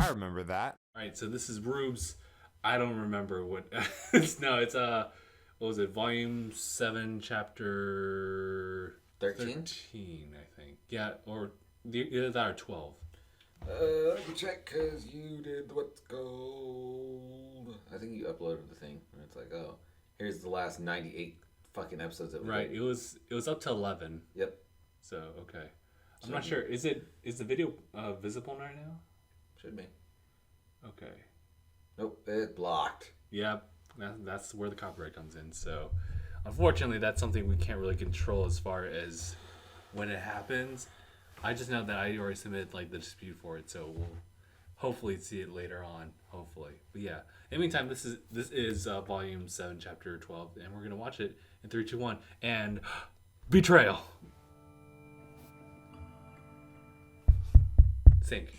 I remember that. All right, so this is RWBY's. I don't remember what. No, it's what was it? Volume 7, chapter 13, I think. Yeah, or either that or 12. Let me check, because you did what's called... I think you uploaded the thing, and it's like, oh, here's the last 98 fucking episodes that we Right, did. it was up to 11. Yep. So, okay. I'm not sure. Is the video visible right now? Should be. Okay. Nope, it's blocked. Yeah, that's where the copyright comes in. So, unfortunately, that's something we can't really control as far as when it happens. I just know that I already submitted like the dispute for it, so we'll hopefully see it later on. Hopefully, but yeah. In the meantime, this is volume 7, chapter 12, and we're gonna watch it in 3, 2, 1, and betrayal. Sync.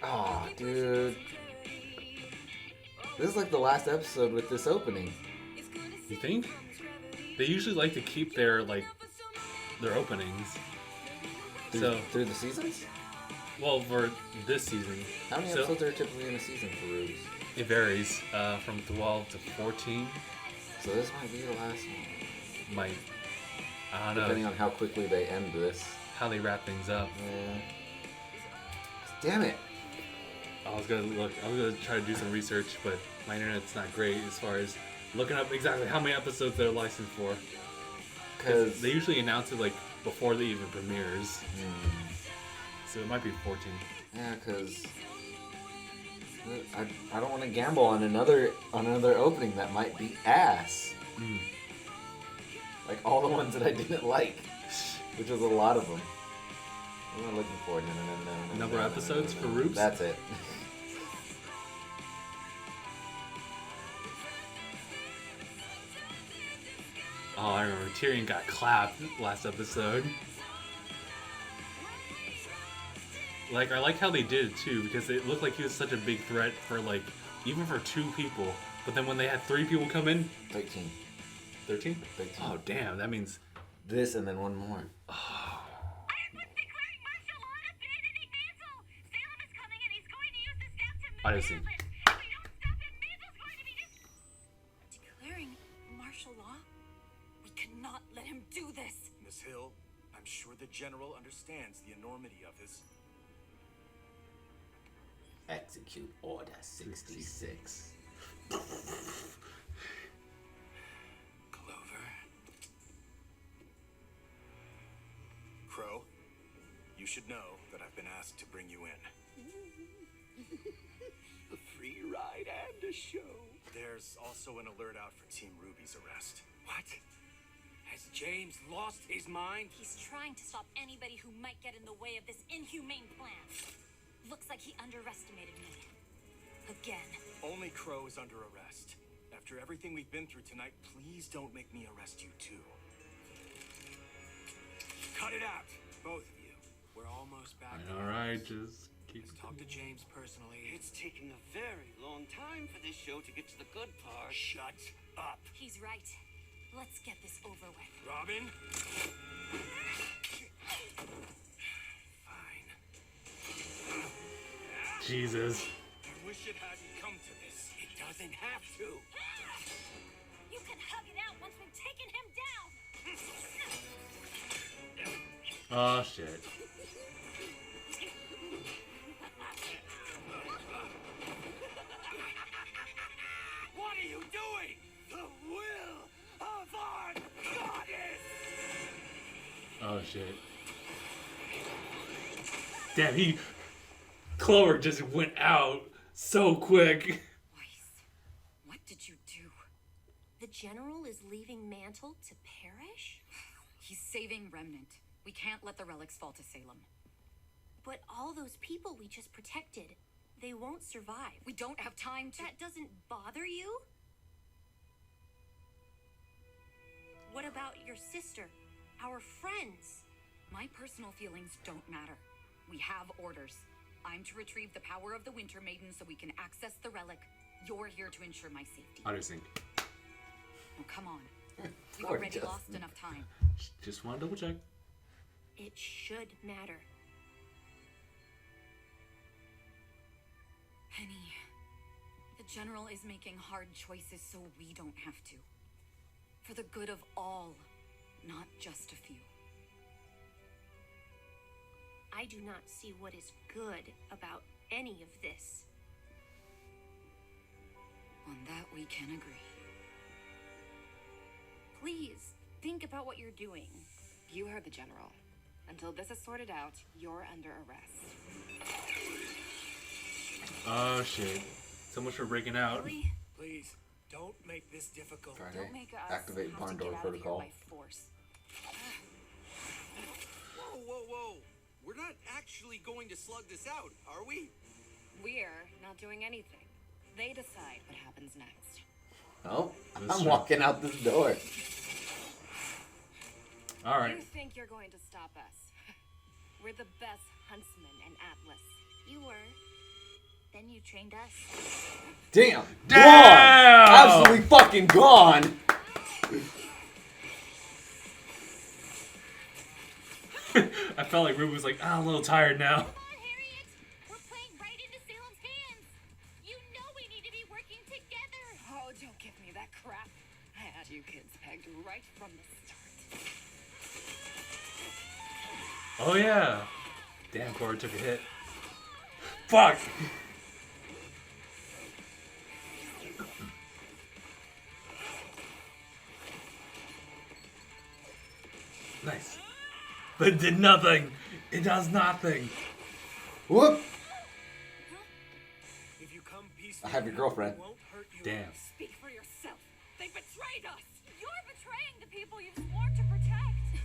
Oh, dude. This is like the last episode with this opening. You think? They usually like to keep their openings. Through the seasons? Well, for this season. How many episodes are typically in a season for RWBY? It varies from 12 to 14. So this might be the last one. Might. I don't know. Depending on how quickly they end this. How they wrap things up. Yeah. Damn it. I was gonna try to do some research, but my internet's not great as far as looking up exactly how many episodes they're licensed for. Because they usually announce it like before they even premieres. So it might be 14. Yeah, because I don't want to gamble on another opening that might be ass. Like all the ones that I didn't like, which was a lot of them. What am I looking for? No. Number of episodes for RWBY? That's it. Oh, I remember Tyrion got clapped last episode. Like, I like how they did it too, because it looked like he was such a big threat for like, even for 2 people. But then when they had 3 people come in, 13. 13? 13. Oh damn, that means This and then one more. I see. Declaring martial law? We cannot let him do this. Miss Hill, I'm sure the General understands the enormity of his... Execute Order 66. Clover. Crow, you should know that I've been asked to bring you in. A free ride and a show. There's also an alert out for Team RWBY's arrest. What? Has James lost his mind? He's trying to stop anybody who might get in the way of this inhumane plan. Looks like he underestimated me. Again. Only Crow is under arrest. After everything we've been through tonight, please don't make me arrest you too. Cut it out, both of you. We're almost back. Alright, just keep Let's talk to James personally. It's taken a very long time for this show to get to the good part. Shut up. He's right. Let's get this over with. Robin? Fine. Jesus. I wish it hadn't come to this. It doesn't have to. You can hug it out once we've taken him down. Oh shit. What are you doing? The will of our goddess! Oh shit. Damn, Clover just went out so quick. Weiss, what did you do? The General is leaving Mantle to perish? He's saving Remnant. We can't let the relics fall to Salem. But all those people we just protected, they won't survive. We don't have time to... That doesn't bother you? What about your sister? Our friends? My personal feelings don't matter. We have orders. I'm to retrieve the power of the Winter Maiden so we can access the relic. You're here to ensure my safety. I just think. Oh, come on. We've Poor already lost Justin. enough time. Just want to double check. It should matter. Penny, the General is making hard choices so we don't have to. For the good of all, not just a few. I do not see what is good about any of this. On that we can agree. Please, think about what you're doing. You heard the General. Until this is sorted out, you're under arrest. Oh shit. So much for breaking out. Really? Please, don't make this difficult. Friday. Don't make us Activate have barn to door get out of here protocol. by force. Whoa, whoa, whoa. We're not actually going to slug this out, are we? We're not doing anything. They decide what happens next. Oh, That's I'm true. walking out this door. All right. You think you're going to stop us? We're the best Huntsman and Atlas. You were. Then you trained us. Damn. Damn! Gone. Absolutely fucking gone. I felt like Ruby was like, I'm a little tired now. Come on, Harriet! We're playing right into Salem's hands! You know we need to be working together! Oh, don't give me that crap. I had you kids pegged right from the start. Oh yeah. Damn, Cora took a hit. Fuck! Nice. But it did nothing. It does nothing. Whoop. If you come peacefully, I have your girlfriend. it won't hurt you. Damn. Speak for yourself. They betrayed us. You're betraying the people you've sworn to protect!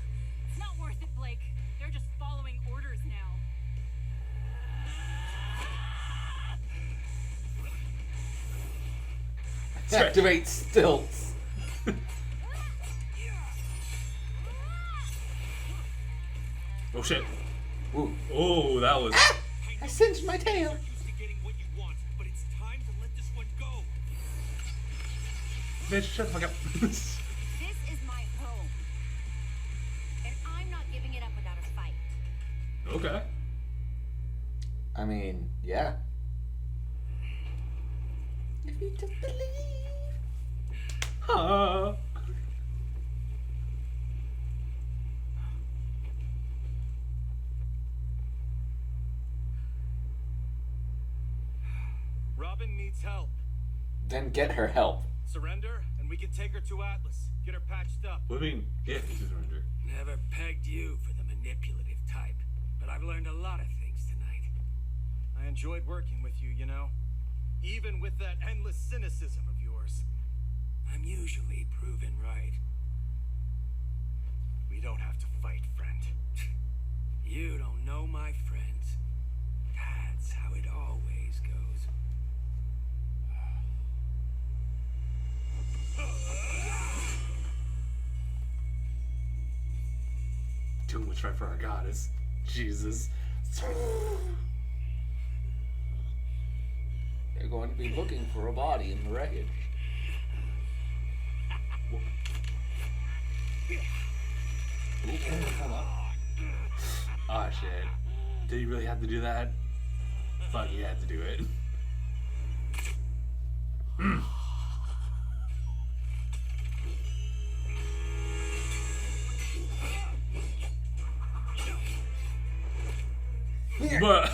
It's not worth it, Blake. They're just following orders now. Activate stilts. Oh shit. Ooh. Oh, that was. I cinched my tail. Used to getting what you want, but it's time to let this one go. Bitch, shut the fuck up. This is my home. And I'm not giving it up without a fight. Okay. I mean, yeah. If you just believe. Huh. Robin needs help. Then get her help. Surrender, and we can take her to Atlas. Get her patched up. What do you mean, if you surrender? Never pegged you for the manipulative type, but I've learned a lot of things tonight. I enjoyed working with you, you know. Even with that endless cynicism of yours. I'm usually proven right. We don't have to fight, friend. You don't know my friends. That's how it always goes. Doing what's right for our goddess. Jesus. They're going to be looking for a body in the wreckage. Oh shit. Did he really have to do that? Fuck, he had to do it. But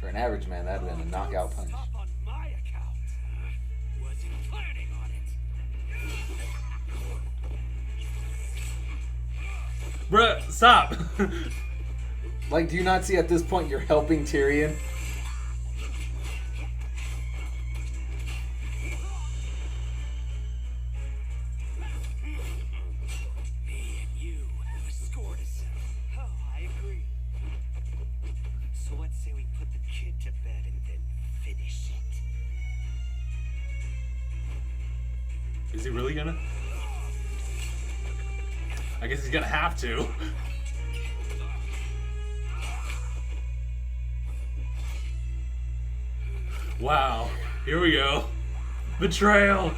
For an average man, that'd have been a knockout punch. Stop on my account. Wasn't planning on it. bruh, stop. Like, do you not see at this point you're helping Tyrion? Me and you have a score to settle. Oh, I agree. So let's say we put the kid to bed and then finish it. Is he really gonna? I guess he's gonna have to. Wow. Here we go. Betrayal!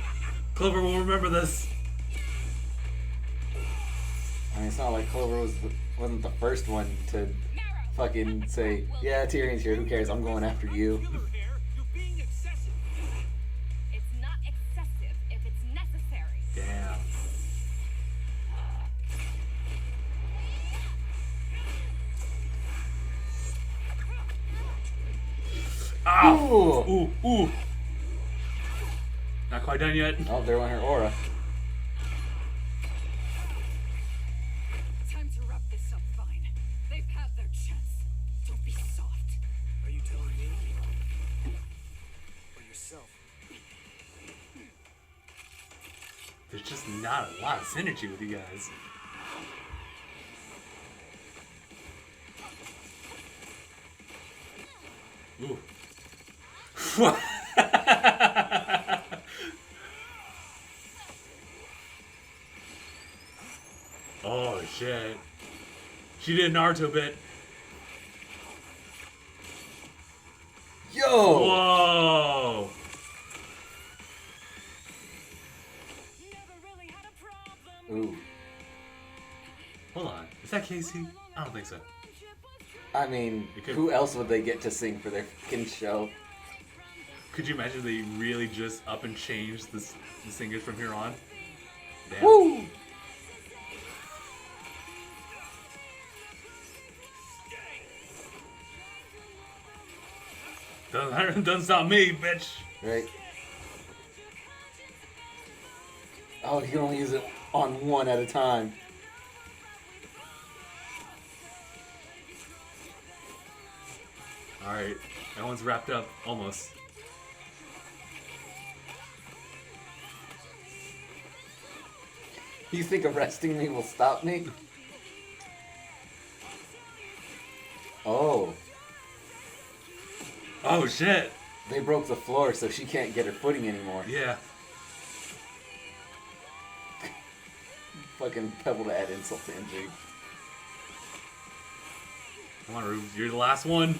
Clover will remember this. I mean, it's not like Clover wasn't the first one to fucking say, yeah, Tyrion's here, who cares, I'm going after you. You don't care. You're being excessive. It's not excessive if it's necessary. Damn. Ooh. Ooh, ooh. Not quite done yet. Oh, there went her aura. Time to wrap this up, fine. They've had their chance. Don't be soft. Are you telling me? Or yourself? There's just not a lot of synergy with you guys. Ooh. Oh shit. She did a Naruto bit. Yo! Whoa! Ooh. Hold on. Is that Casey? I don't think so. I mean, It could- who else would they get to sing for their fucking show? Could you imagine they really just up and changed the singers from here on? Damn. Woo! Doesn't stop me, bitch. Right? Oh, you can only use it on one at a time. Alright, that one's wrapped up, almost. You think arresting me will stop me? Oh, Oh shit! they broke the floor so she can't get her footing anymore. Yeah. Fucking pebble to add insult to injury. Come on, Rube, you're the last one.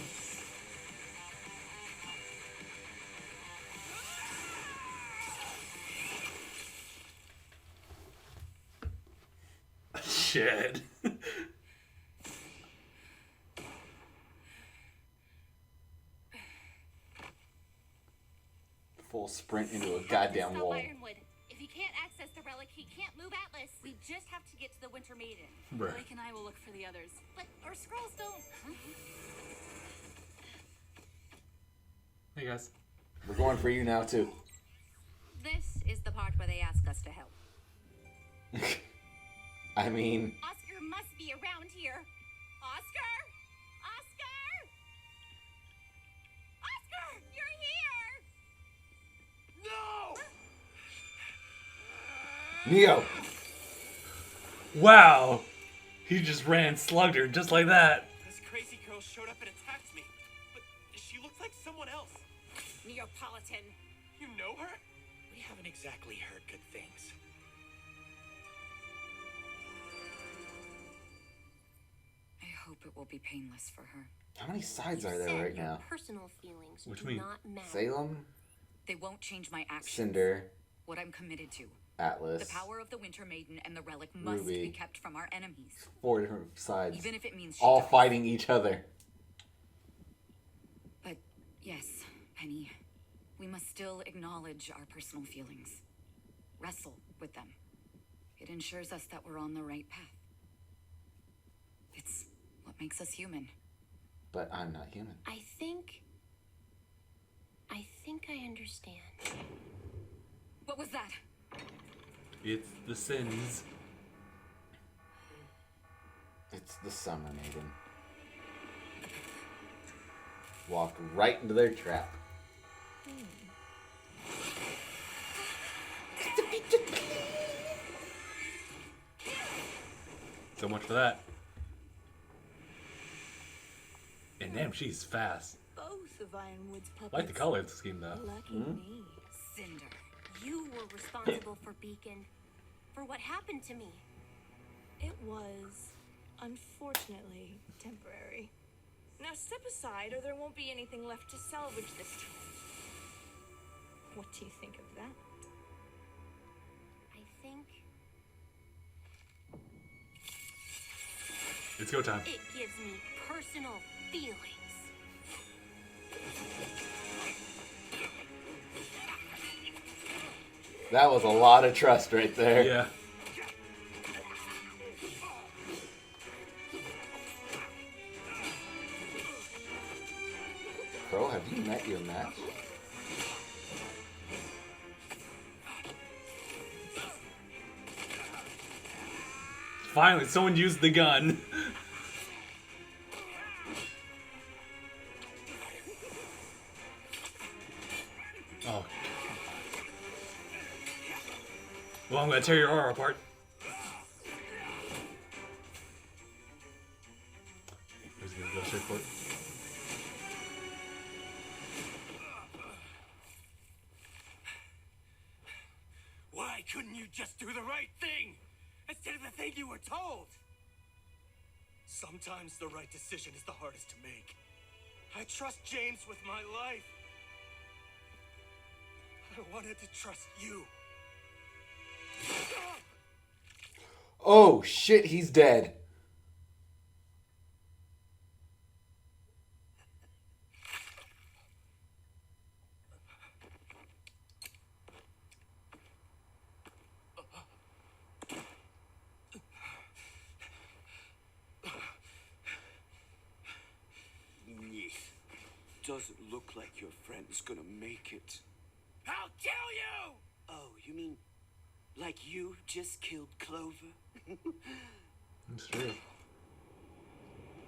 Shit. Full sprint into a goddamn Stop wall. Ironwood. If he can't access the relic, he can't move Atlas. We just have to get to the Winter Maiden. Bruh. Blake and I will look for the others. But our scrolls don't. Hey guys. We're going for you now, too. This is the part where they ask us to help. I mean, Oscar must be around here. Oscar? Oscar? Oscar, you're here! No! Neo! Wow! He just ran, slugged her just like that. This crazy girl showed up and attacked me. But she looks like someone else. Neapolitan. You know her? We haven't exactly heard good things. I hope it will be painless for her. How many sides are there right now? Personal feelings Which do mean? not matter. Salem, They won't change my actions. Cinder, What I'm committed to. Atlas. The power of the Winter Maiden and the relic must RWBY. be kept from our enemies. 4 different sides. Even if it means she All dies. fighting each other. But yes, Penny, we must still acknowledge our personal feelings. Wrestle with them. It ensures us that we're on the right path. It's what makes us human. But I'm not human. I think I understand. What was that? It's the sins. It's the Summer Maiden. Walked right into their trap. So much for that. And damn, she's fast. Both of Ironwood's puppets. I like the color scheme though. Lucky me. Cinder. You were responsible for Beacon. For what happened to me. It was, unfortunately, temporary. Now step aside or there won't be anything left to salvage this time. What do you think of that? I think It's go time. it gives me personal feelings. That was a lot of trust right there. Yeah. Crow, have you met your match? Finally, someone used the gun. Oh. Well, I'm gonna tear your aura apart. Who's gonna go straight for it? Why couldn't you just do the right thing instead of the thing you were told? Sometimes the right decision is the hardest to make. I trust James with my life. I wanted to trust you. Oh shit, he's dead. Doesn't look like your friend's gonna make it. I'll kill you! Oh, you mean like you just killed Clover? It's true.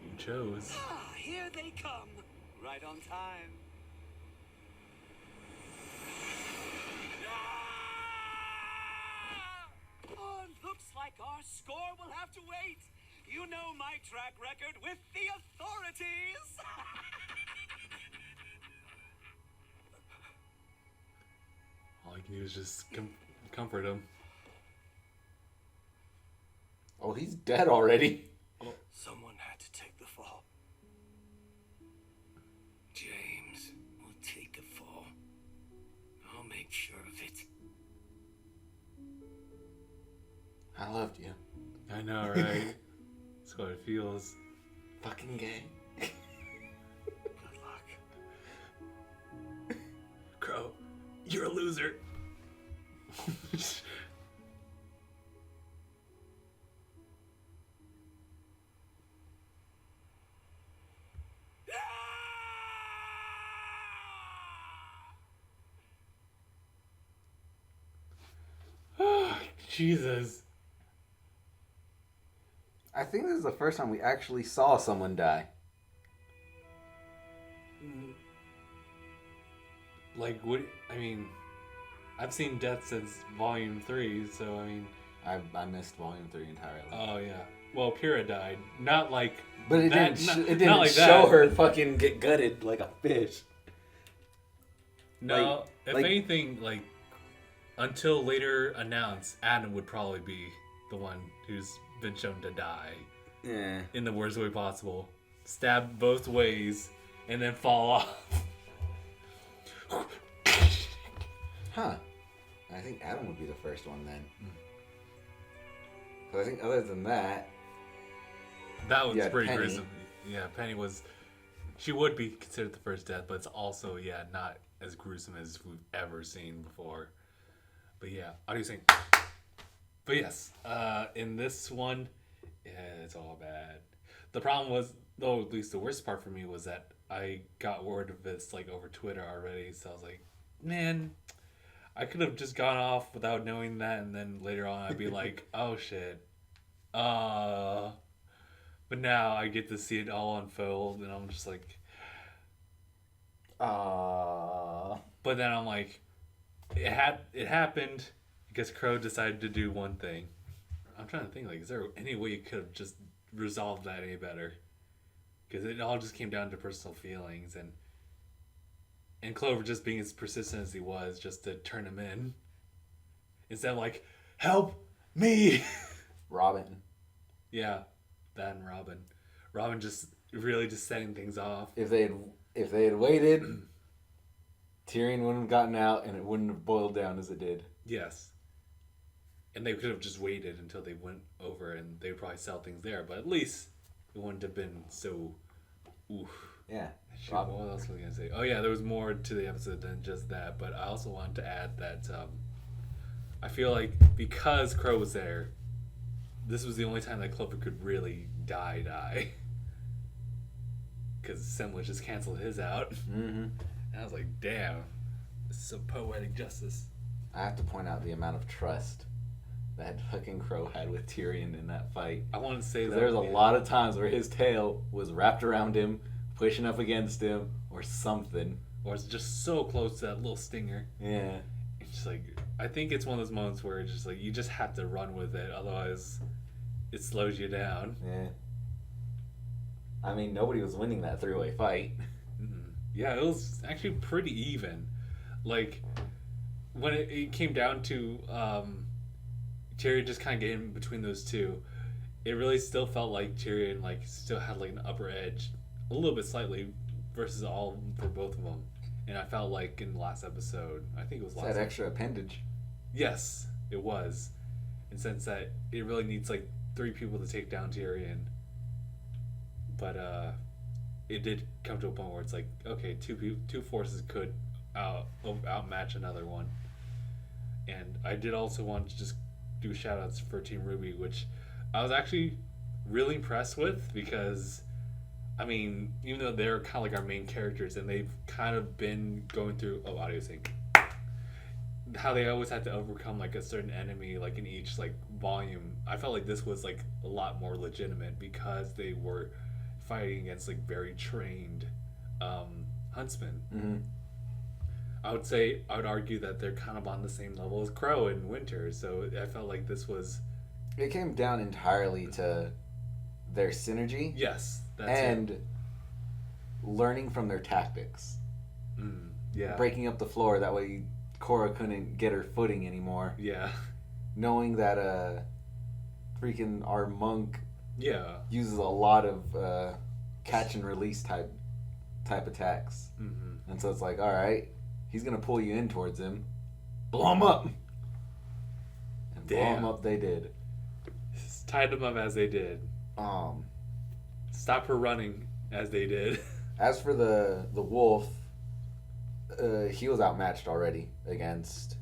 You chose. Ah, here they come. Right on time. Oh, looks like our score will have to wait. You know my track record with the authorities. All I can do is just comfort him. Oh, he's dead already. Someone had to take the fall. James will take a fall. I'll make sure of it. I loved you. I know, right? That's what it feels. Fucking gay. Good luck. Crow, you're a loser. Jesus. I think this is the first time we actually saw someone die. Like, what? I mean, I've seen death since Volume 3, so I mean. I missed Volume 3 entirely. Oh, yeah. Well, Pyrrha died. Not like. But it that, didn't, not like show that. her fucking get gutted like a fish. No, if anything, like, until later announced, Adam would probably be the one who's been shown to die. Yeah. In the worst way possible. Stab both ways, and then fall off. Huh. I think Adam would be the first one then. So I think other than that... That was pretty Penny. gruesome. Yeah, Penny was... She would be considered the first death, but it's also, yeah, not as gruesome as we've ever seen before. But yeah, how do you think? But yes, in this one, yeah, it's all bad. The problem was, though, at least the worst part for me was that I got word of this, like, over Twitter already, so I was like, man... I could have just gone off without knowing that, and then later on I'd be like, oh shit. But now I get to see it all unfold, and I'm just like... But then I'm like, it happened because Crow decided to do one thing. I'm trying to think, like, is there any way you could have just resolved that any better? Because it all just came down to personal feelings, and Clover just being as persistent as he was just to turn him in. Instead of like, help me! Robin. Yeah, that and Robin. Robin just really just setting things off. If they had waited Tyrion wouldn't have gotten out, and it wouldn't have boiled down as it did. Yes. And they could have just waited until they went over, and they would probably sell things there. But at least it wouldn't have been so... Oof. Yeah. Shoot, what else was I going to say? Oh, yeah, there was more to the episode than just that. But I also wanted to add that I feel like because Crow was there, this was the only time that Clover could really die. Because Semlin just canceled his out. Mm-hmm. And I was like, damn, this is some poetic justice. I have to point out the amount of trust that fucking Crow had with Tyrion in that fight. I want to say that there's a lot of times where his tail was wrapped around him, pushing up against him, or something. Or it's just so close to that little stinger. Yeah. It's just like, I think it's one of those moments where it's just like, you just have to run with it, otherwise it slows you down. Yeah. I mean, nobody was winning that three-way fight. Yeah, it was actually pretty even. Like, when it came down to Tyrion just kind of getting between those two, it really still felt like Tyrion like still had like an upper edge, a little bit slightly, versus all for both of them. And I felt like in the last episode, I think it was last that extra appendage. Yes, it was. In the sense that it really needs like 3 people to take down Tyrion. But it did come to a point where it's like, okay, two forces could outmatch another one. And I did also want to just do shout outs for Team RWBY, which I was actually really impressed with, because I mean, even though they're kind of like our main characters and they've kind of been going through audio sync, how they always had to overcome like a certain enemy like in each like volume, I felt like this was like a lot more legitimate because they were fighting against like very trained huntsmen. Mm-hmm. I would argue that they're kind of on the same level as Crow and Winter, so I felt like this was... It came down entirely to their synergy. Yes, that's and it. Learning from their tactics. Yeah. Breaking up the floor, that way Korra couldn't get her footing anymore. Yeah. Knowing that freaking our monk uses a lot of catch and release type attacks. Mm-hmm. And so it's like, alright, he's going to pull you in towards him. Blow him up! And blow him up they did. Tied them up as they did. Stop her running as they did. As for the wolf, he was outmatched already against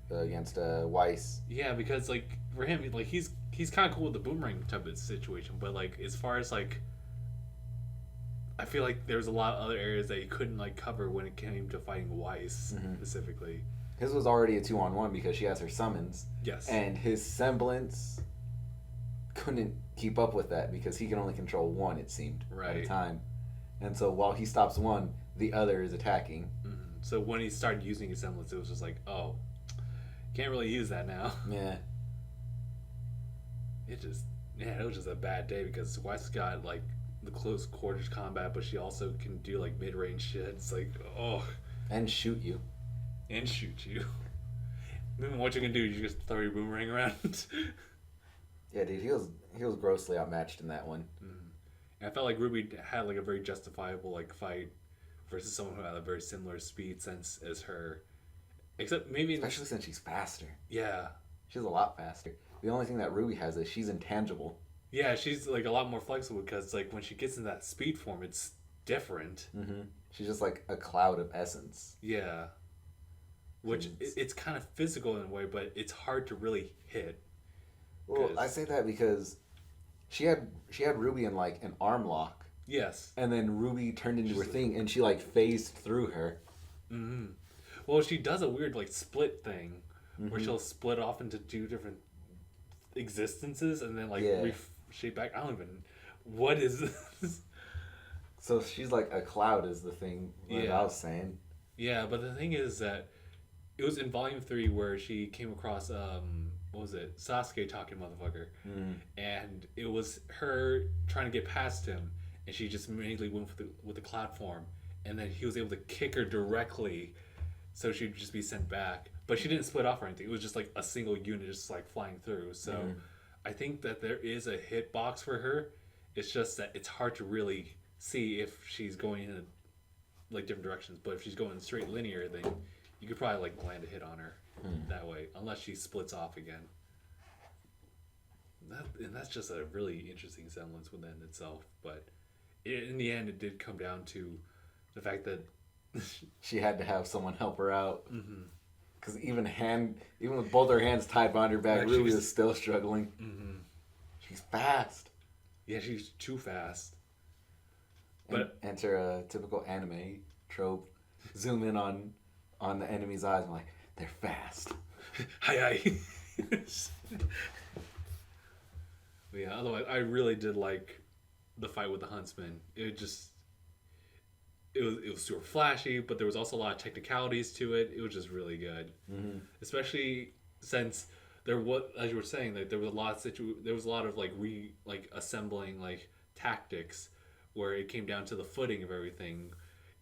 Weiss. Yeah, because like for him, like he's kind of cool with the boomerang type of situation, but like as far as like, I feel like there's a lot of other areas that he couldn't like cover when it came to fighting Weiss specifically. His was already a 2-on-1 because she has her summons. Yes. And his semblance couldn't keep up with that because he can only control one, it seemed, at a time. And so while he stops one, the other is attacking. Mm-hmm. So when he started using his semblance, it was just like, oh, can't really use that now. Yeah. It was just a bad day because Weiss got like the close quarters combat, but she also can do like mid-range shit. It's like, oh. And shoot you. And shoot you. Then what you can do, you just throw your boomerang around. Yeah, dude, he was grossly outmatched in that one. And I felt like RWBY had like a very justifiable like fight versus someone who had a very similar speed sense as her, except maybe especially since she's faster. Yeah, she's a lot faster. The only thing that RWBY has is she's intangible. Yeah, she's like a lot more flexible because like when she gets in that speed form, it's different. Mm-hmm. She's just like a cloud of essence. Yeah, which it's kind of physical in a way, but it's hard to really hit. Well, I say that because she had RWBY in like an arm lock. Yes. And then RWBY turned into her thing, and she like phased through her. Mm-hmm. Well, she does a weird like split thing where she'll split off into 2 different existences and then like reshape back. I don't even. What is this? So she's like a cloud is the thing. Like I was saying. Yeah, but the thing is that it was in Volume 3 where she came across what was it? Sasuke talking motherfucker. And it was her trying to get past him, and she just immediately went with the cloud form, and then he was able to kick her directly, so she'd just be sent back. But she didn't split off or anything. It was just like a single unit just like flying through. So I think that there is a hitbox for her. It's just that it's hard to really see if she's going in like different directions. But if she's going straight linear, then you could probably like land a hit on her that way, unless she splits off again. And that's just a really interesting semblance within itself. But in the end, it did come down to the fact that she had to have someone help her out. Because even with both her hands tied behind her back, RWBY is still struggling. She's fast. Yeah, she's too fast. But enter a typical anime trope. Zoom in on the enemy's eyes. I'm like, they're fast. Hi. But yeah, otherwise, I really did like the fight with the Huntsman. It was super flashy, but there was also a lot of technicalities to it. It was just really good, especially since there was, as you were saying, like there was a lot of like assembling like tactics where it came down to the footing of everything.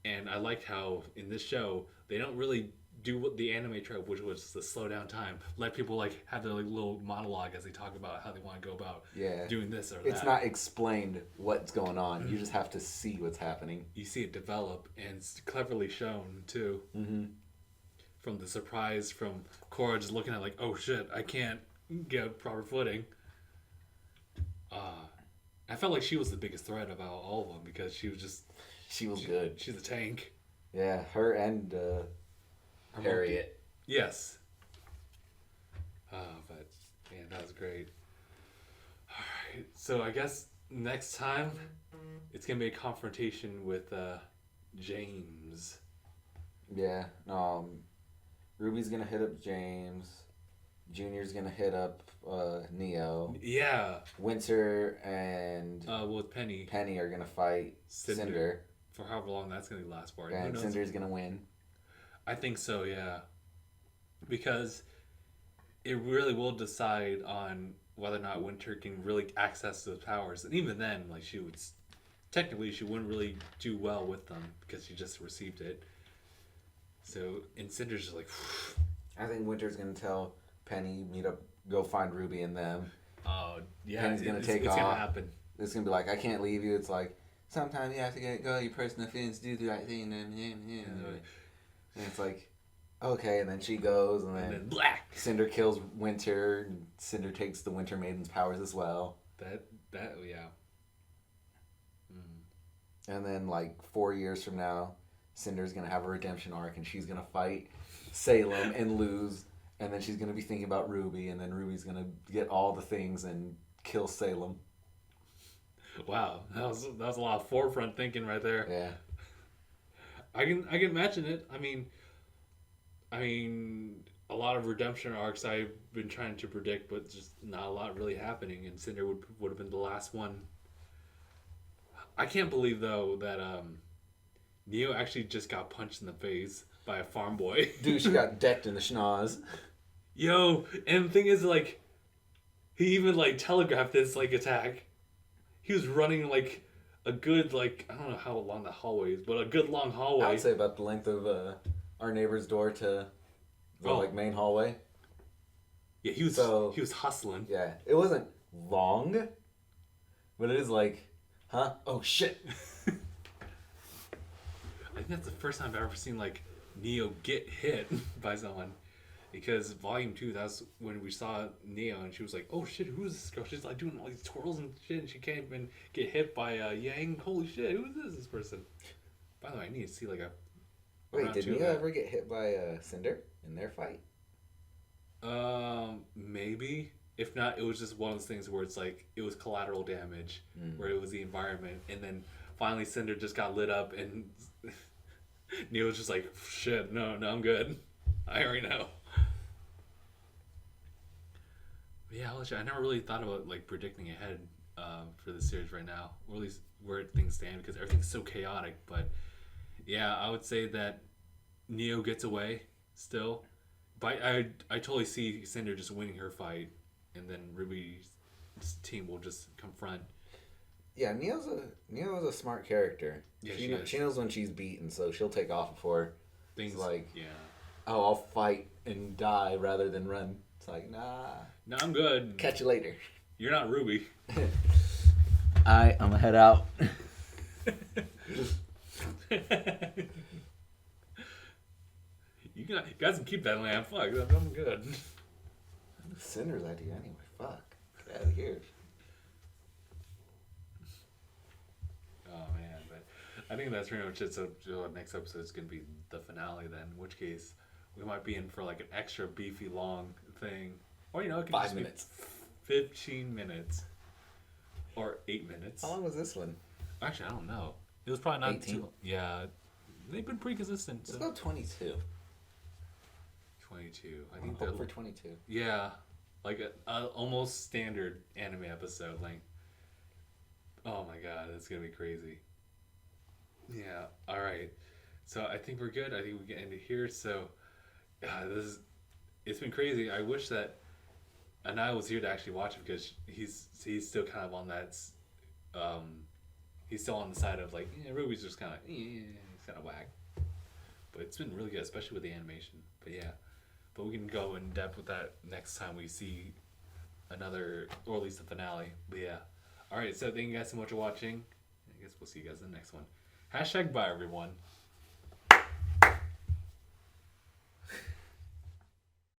And I liked how in this show they don't really do what the anime trope, which was the slow down time, let people like have their like little monologue as they talk about how they want to go about doing this or that. It's not explained what's going on. You just have to see what's happening. You see it develop, and it's cleverly shown too. From the surprise from Korra just looking at like, oh shit, I can't get proper footing. I felt like she was the biggest threat about all of them because she was good. She's a tank. Yeah, her and Harriet. Yes. But man, that was great. Alright, so I guess next time it's gonna be a confrontation with James. Yeah. RWBY's gonna hit up James. Junior's gonna hit up Neo. Yeah. Winter and with Penny are gonna fight Cinder. For however long that's gonna last for. And Cinder's gonna win. I think so, yeah. Because it really will decide on whether or not Winter can really access those powers. And even then, like she wouldn't really do well with them because she just received it. So, and Cinder's just like, I think Winter's gonna tell Penny, go find RWBY and them. Oh, yeah. Penny's gonna take off. It's gonna happen. It's gonna be like, I can't leave you. It's like, sometimes you have to go your personal feelings, do the right thing, and it's like, okay, and then she goes, and then black. Cinder kills Winter, and Cinder takes the Winter Maiden's powers as well. Yeah. And then, like, 4 years from now, Cinder's gonna have a redemption arc, and she's gonna fight Salem and lose, and then she's gonna be thinking about RWBY, and then RWBY's gonna get all the things and kill Salem. Wow, that was a lot of forefront thinking right there. Yeah. I can imagine it. I mean, a lot of redemption arcs I've been trying to predict, but just not a lot really happening. And Cinder would have been the last one. I can't believe though that Neo actually just got punched in the face by a farm boy. Dude, she got decked in the schnoz. Yo, and the thing is, like, he even like telegraphed this like attack. He was running like a good, like, I don't know how long the hallway is, but a good long hallway. I'd say about the length of our neighbor's door to the like main hallway. Yeah, he was hustling. Yeah, it wasn't long, but it is like, huh? Oh shit! I think that's the first time I've ever seen like Neo get hit by someone. Because Volume 2, that's when we saw Neo, and she was like, oh shit, who is this girl? She's like doing all these twirls and shit, and she can't even get hit by Yang. Holy shit, who is this person? By the way, I need to see like a... Wait, did Neo ever get hit by Cinder in their fight? Maybe. If not, it was just one of those things where it's like, it was collateral damage, where it was the environment, and then finally Cinder just got lit up, and Neo was just like, shit, no, I'm good. I already know. Yeah, I never really thought about like predicting ahead for the series right now, or at least where things stand, because everything's so chaotic. But yeah, I would say that Neo gets away still, but I totally see Cinder just winning her fight, and then RWBY's team will just confront. Yeah, Neo's a smart character. Yeah, she knows when she's beaten, so she'll take off before things like I'll fight and die rather than run. It's like, nah. No, I'm good. Catch you later. You're not RWBY. I'm gonna head out. You guys can keep that lamp. Fuck, I'm good. Cinder's idea anyway. Fuck. Get out of here. Oh man, but I think that's pretty much it. So next episode is gonna be the finale. Then, in which case we might be in for like an extra beefy long thing, or it could 5 just minutes, be 15 minutes, or 8 minutes. How long was this one? Actually, I don't know. It was probably not 18? too. Yeah, they've been pretty consistent. Let's go 22. 22. I I'm think hoping that for 22. Yeah, like a almost standard anime episode length. Oh my god, that's gonna be crazy. Yeah. All right. So I think we're good. I think we can end it here. So it's been crazy. I wish that Anaya was here to actually watch it because he's still kind of on that. He's still on the side of like Ruby's just kind of he's kind of whack. But it's been really good, especially with the animation. But yeah. But we can go in depth with that next time we see another, or at least the finale. But yeah. Alright, so thank you guys so much for watching. I guess we'll see you guys in the next one. #bye, everyone.